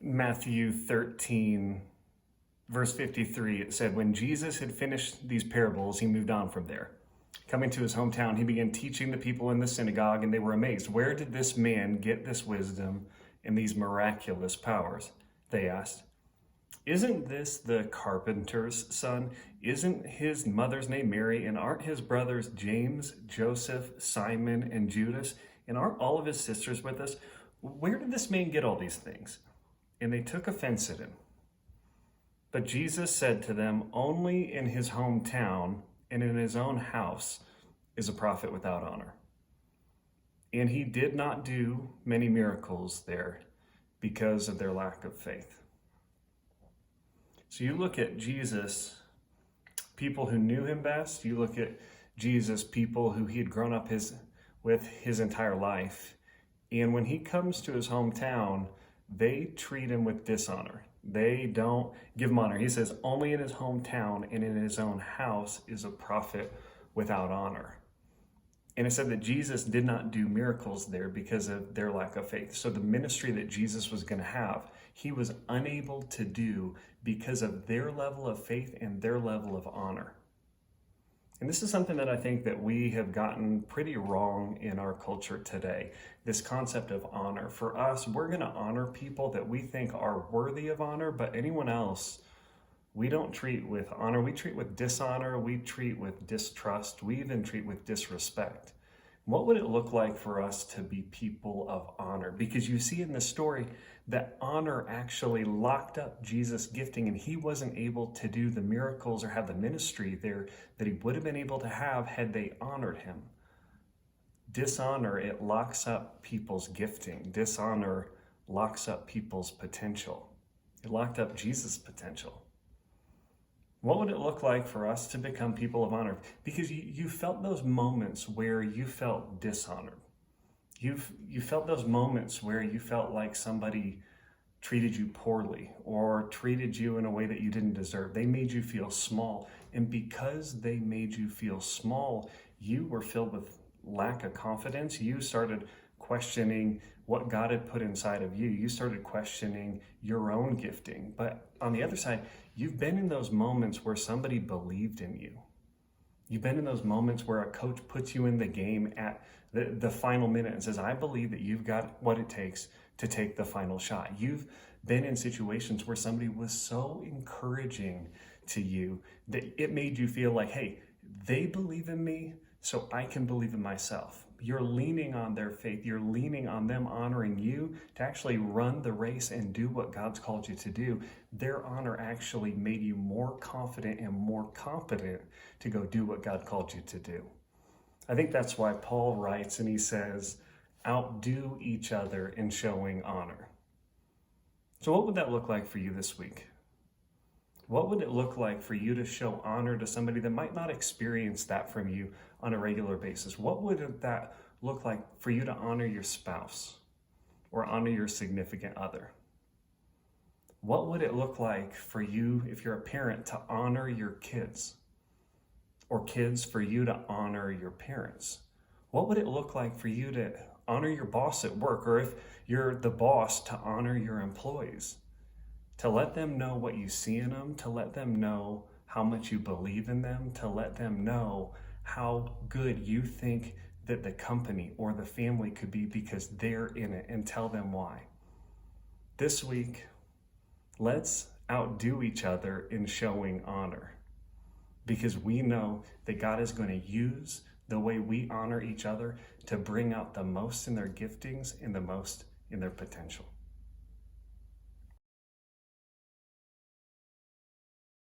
Matthew 13, verse 53, it said, when Jesus had finished these parables, he moved on from there. Coming to his hometown, he began teaching the people in the synagogue, and they were amazed. Where did this man get this wisdom and these miraculous powers? They asked. Isn't this the carpenter's son? Isn't his mother's name Mary? And aren't his brothers James, Joseph, Simon, and Judas? And aren't all of his sisters with us? Where did this man get all these things? And they took offense at him. But Jesus said to them, only in his hometown and in his own house is a prophet without honor. And he did not do many miracles there because of their lack of faith. So you look at Jesus, people who knew him best, you look at Jesus, people who he had grown up with his entire life, and when he comes to his hometown, they treat him with dishonor. They don't give him honor. He says, only in his hometown and in his own house is a prophet without honor. And it said that Jesus did not do miracles there because of their lack of faith. So the ministry that Jesus was going to have, he was unable to do because of their level of faith and their level of honor. And this is something that I think that we have gotten pretty wrong in our culture today. This concept of honor. For us, we're going to honor people that we think are worthy of honor, but anyone else, we don't treat with honor. We treat with dishonor. We treat with distrust. We even treat with disrespect. What would it look like for us to be people of honor? Because you see in this story that honor actually locked up Jesus' gifting, and he wasn't able to do the miracles or have the ministry there that he would have been able to have had they honored him. Dishonor, it locks up people's gifting. Dishonor locks up people's potential. It locked up Jesus' potential. What would it look like for us to become people of honor? Because you felt those moments where you felt dishonored. You felt those moments where you felt like somebody treated you poorly or treated you in a way that you didn't deserve. They made you feel small. And because they made you feel small, you were filled with lack of confidence. You started questioning what God had put inside of you. You started questioning your own gifting. But on the other side, you've been in those moments where somebody believed in you. You've been in those moments where a coach puts you in the game at the final minute and says, I believe that you've got what it takes to take the final shot. You've been in situations where somebody was so encouraging to you that it made you feel like, hey, they believe in me, so I can believe in myself. You're leaning on their faith. You're leaning on them honoring you to actually run the race and do what God's called you to do. Their honor actually made you more confident and more competent to go do what God called you to do. I think that's why Paul writes and he says, outdo each other in showing honor. So what would that look like for you this week? What would it look like for you to show honor to somebody that might not experience that from you on a regular basis? What would that look like for you to honor your spouse or honor your significant other? What would it look like for you, if you're a parent, to honor your kids? Or kids, for you to honor your parents? What would it look like for you to honor your boss at work? Or if you're the boss, to honor your employees? To let them know what you see in them, to let them know how much you believe in them, to let them know how good you think that the company or the family could be because they're in it, and tell them why. This week, let's outdo each other in showing honor, because we know that God is going to use the way we honor each other to bring out the most in their giftings and the most in their potential.